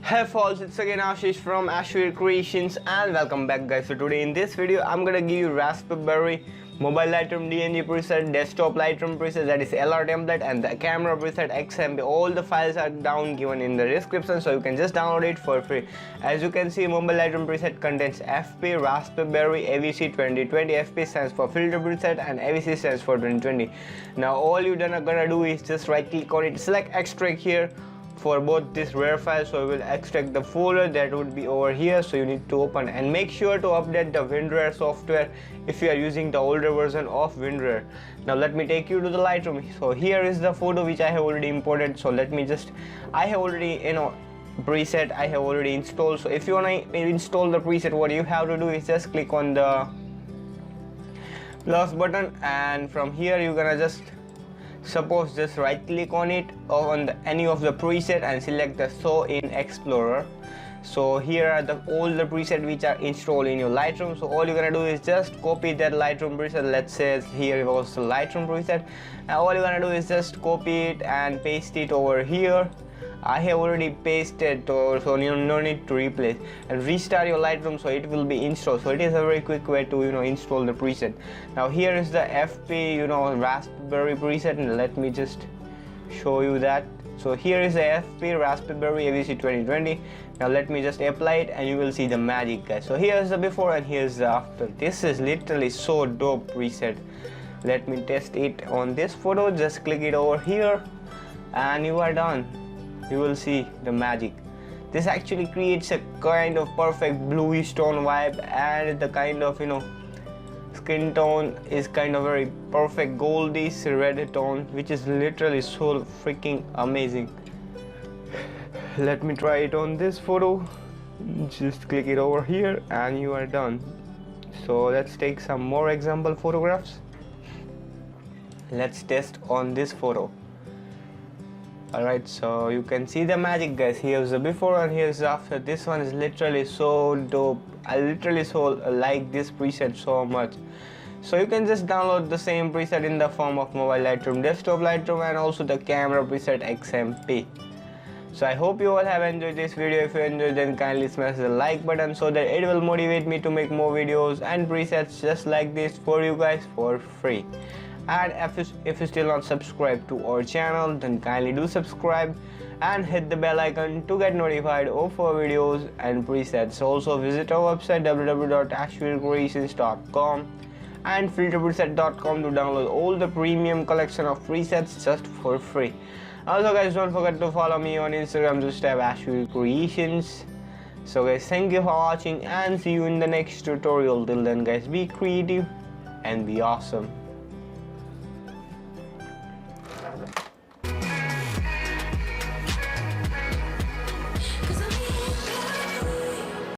Hey folks, it's again Ashish from ashvircreations and welcome back guys. So today in this video I'm gonna give you RaspBerry, mobile Lightroom DNG preset, desktop Lightroom preset, that is LRTEMPLATE, and the camera preset XMP. All the files are down given in the description, so you can just download it for free. As you can see, mobile Lightroom preset contains FP, RaspBerry, AVC 2020. FP stands for filter preset and AVC stands for 2020. Now all you're gonna do is just right click on it, select extract here for both this rare file. So we will extract the folder that would be over here, so you need to open and make sure to update the WinRAR software if you are using the older version of WinRAR. Now let me take you to the Lightroom. So here is the photo which I have already imported. So let me just, I have already preset I have already installed. So if you want to install the preset, what you have to do is just click on the plus button, and from here you're gonna just just right click on it or on any of the preset and select the show in Explorer. So here are all the preset which are installed in your Lightroom. So all you're gonna do is just copy that Lightroom preset. Let's say here was the Lightroom preset. Now all you're gonna do is just copy it and paste it over here. I have already pasted, so you no need to replace, and restart your Lightroom so it will be installed. So it is a very quick way to install the preset. Now here is the FP RaspBerry preset, and let me just show you that. So here is the FP RaspBerry AVC 2020. Now let me just apply it and you will see the magic, guys. So here's the before and here's the after. This is literally so dope preset. Let me test it on this photo. Just click it over here and you are done. You will see the magic. This actually creates a kind of perfect bluish tone vibe, and the kind of skin tone is kind of very perfect goldish red tone, which is literally so freaking amazing. Let me try it on this photo. Just click it over here and you are done. So let's take some more example photographs. Let's test on this photo. Alright, so you can see the magic, guys. Here's the before and here's the after. This one is literally so dope. I literally like this preset so much. So you can just download the same preset in the form of mobile Lightroom, desktop Lightroom, and also the camera preset XMP. So I hope you all have enjoyed this video. If you enjoyed, then kindly smash the like button so that it will motivate me to make more videos and presets just like this for you guys for free. And if you still not subscribed to our channel, then kindly do subscribe and hit the bell icon to get notified of our videos and presets. Also visit our website www.ashvircreations.com and filterpreset.com to download all the premium collection of presets just for free. Also guys, don't forget to follow me on Instagram, just type ashvircreations. So guys, thank you for watching and see you in the next tutorial. Till then guys, be creative and be awesome.